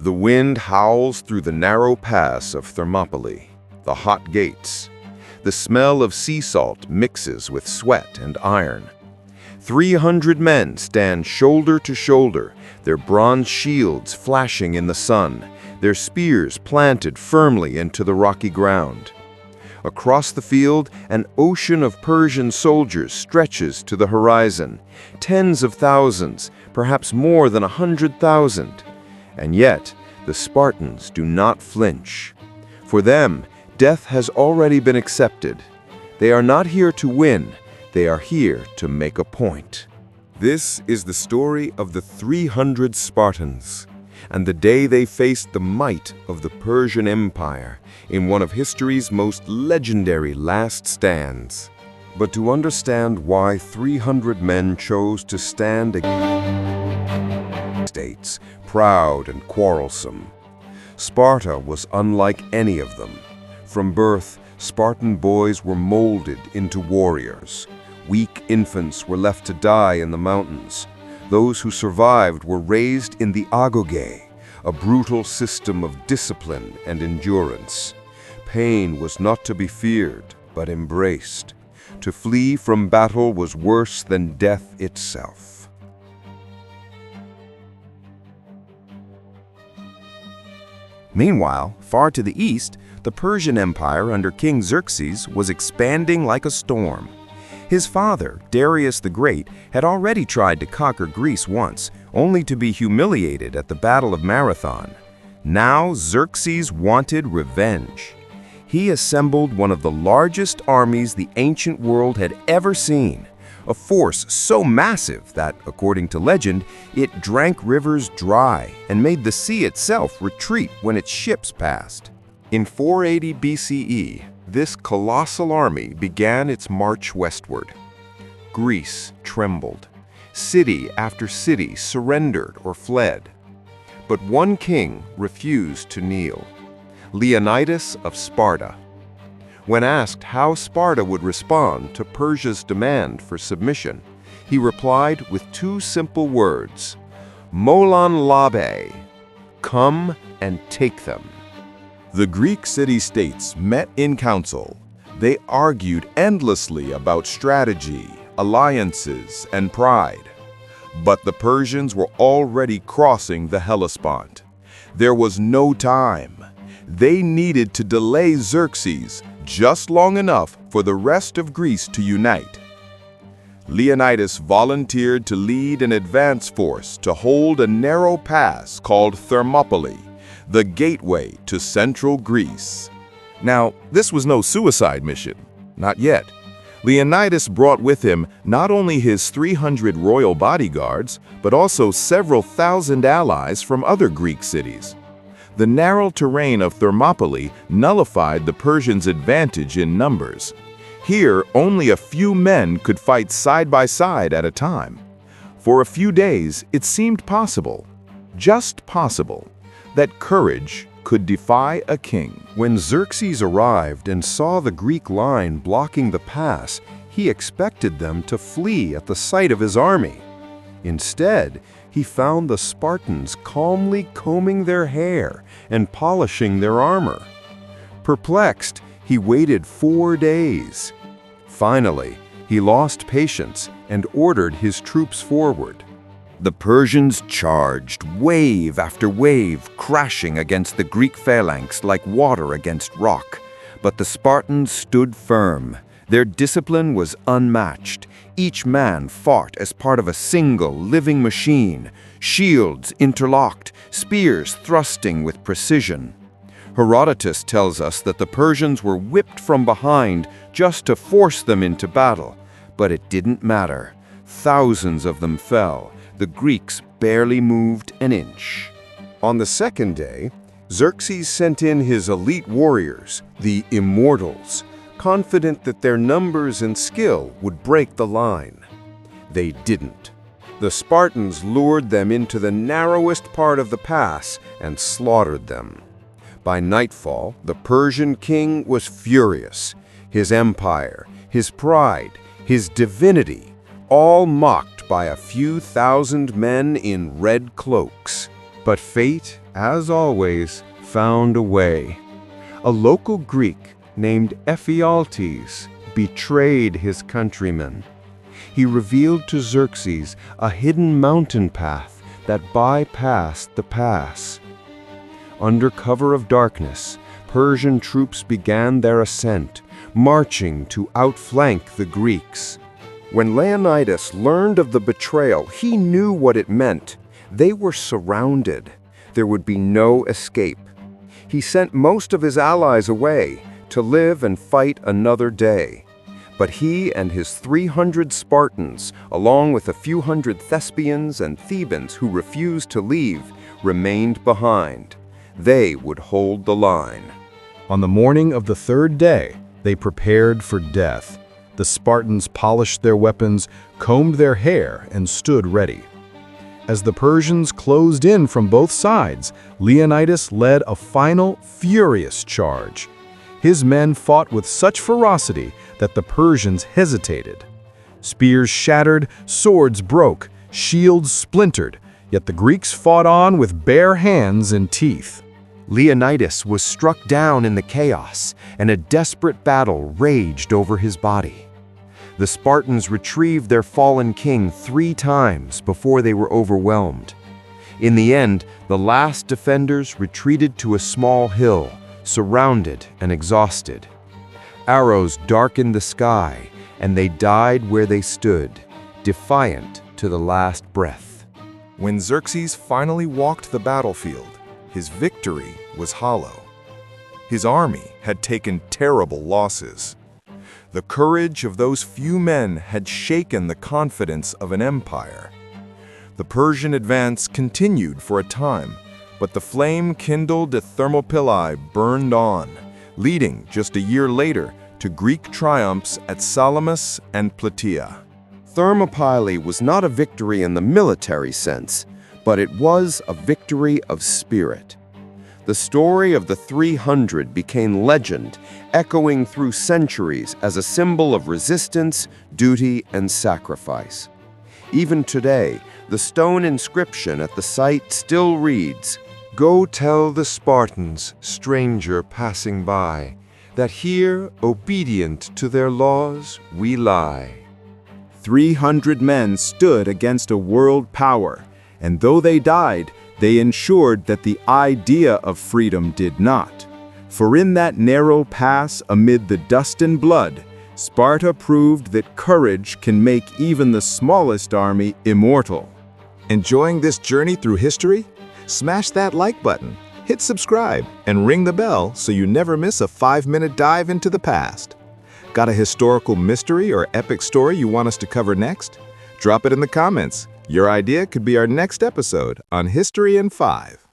The wind howls through the narrow pass of Thermopylae, the hot gates. The smell of sea salt mixes with sweat and iron. 300 men stand shoulder to shoulder, their bronze shields flashing in the sun, their spears planted firmly into the rocky ground. Across the field, an ocean of Persian soldiers stretches to the horizon, tens of thousands, perhaps more than 100,000. And yet, the Spartans do not flinch. For them, death has already been accepted. They are not here to win, they are here to make a point. This is the story of the 300 Spartans, and the day they faced the might of the Persian Empire in one of history's most legendary last stands. But to understand why 300 men chose to stand against states, proud and quarrelsome, Sparta was unlike any of them. From birth, Spartan boys were molded into warriors. Weak infants were left to die in the mountains. Those who survived were raised in the agoge, a brutal system of discipline and endurance. Pain was not to be feared, but embraced. To flee from battle was worse than death itself. Meanwhile, far to the east, the Persian Empire under King Xerxes was expanding like a storm. His father, Darius the Great, had already tried to conquer Greece once, only to be humiliated at the Battle of Marathon. Now Xerxes wanted revenge. He assembled one of the largest armies the ancient world had ever seen, a force so massive that, according to legend, it drank rivers dry and made the sea itself retreat when its ships passed. In 480 BCE, this colossal army began its march westward. Greece trembled. City after city surrendered or fled. But one king refused to kneel: Leonidas of Sparta. When asked how Sparta would respond to Persia's demand for submission, he replied with two simple words: "Molon labe," come and take them. The Greek city-states met in council. They argued endlessly about strategy, alliances, and pride. But the Persians were already crossing the Hellespont. There was no time. They needed to delay Xerxes just long enough for the rest of Greece to unite. Leonidas volunteered to lead an advance force to hold a narrow pass called Thermopylae, the gateway to central Greece. Now, this was no suicide mission. Not yet. Leonidas brought with him not only his 300 royal bodyguards, but also several thousand allies from other Greek cities. The narrow terrain of Thermopylae nullified the Persians' advantage in numbers. Here, only a few men could fight side by side at a time. For a few days, it seemed possible, just possible, that courage could defy a king. When Xerxes arrived and saw the Greek line blocking the pass, he expected them to flee at the sight of his army. Instead, he found the Spartans calmly combing their hair and polishing their armor. Perplexed, he waited 4 days. Finally, he lost patience and ordered his troops forward. The Persians charged, wave after wave, crashing against the Greek phalanx like water against rock. But the Spartans stood firm. Their discipline was unmatched. Each man fought as part of a single living machine, shields interlocked, spears thrusting with precision. Herodotus tells us that the Persians were whipped from behind just to force them into battle. But it didn't matter. Thousands of them fell. The Greeks barely moved an inch. On the second day, Xerxes sent in his elite warriors, the Immortals, confident that their numbers and skill would break the line. They didn't. The Spartans lured them into the narrowest part of the pass and slaughtered them. By nightfall, the Persian king was furious. His empire, his pride, his divinity, all mocked by a few thousand men in red cloaks. But fate as always, found a way. A local Greek named Ephialtes betrayed his countrymen. He revealed to Xerxes a hidden mountain path that bypassed the pass. Under cover of darkness, Persian troops began their ascent, marching to outflank the Greeks. When Leonidas learned of the betrayal, he knew what it meant. They were surrounded. There would be no escape. He sent most of his allies away to live and fight another day. But he and his 300 Spartans, along with a few hundred Thespians and Thebans who refused to leave, remained behind. They would hold the line. On the morning of the third day, they prepared for death. The Spartans polished their weapons, combed their hair, and stood ready. As the Persians closed in from both sides, Leonidas led a final, furious charge. His men fought with such ferocity that the Persians hesitated. Spears shattered, swords broke, shields splintered, yet the Greeks fought on with bare hands and teeth. Leonidas was struck down in the chaos, and a desperate battle raged over his body. The Spartans retrieved their fallen king 3 times before they were overwhelmed. In the end, the last defenders retreated to a small hill, surrounded and exhausted. Arrows darkened the sky, and they died where they stood, defiant to the last breath. When Xerxes finally walked the battlefield, his victory was hollow. His army had taken terrible losses. The courage of those few men had shaken the confidence of an empire. The Persian advance continued for a time, but the flame kindled at Thermopylae burned on, leading just a year later to Greek triumphs at Salamis and Plataea. Thermopylae was not a victory in the military sense, but it was a victory of spirit. The story of the 300 became legend, echoing through centuries as a symbol of resistance, duty, and sacrifice. Even today, the stone inscription at the site still reads, "Go tell the Spartans, stranger passing by, that here, obedient to their laws, we lie." 300 men stood against a world power, and though they died, they ensured that the idea of freedom did not. For in that narrow pass amid the dust and blood, Sparta proved that courage can make even the smallest army immortal. Enjoying this journey through history? Smash that like button, hit subscribe, and ring the bell so you never miss a 5-minute dive into the past. Got a historical mystery or epic story you want us to cover next? Drop it in the comments. Your idea could be our next episode on History in 5.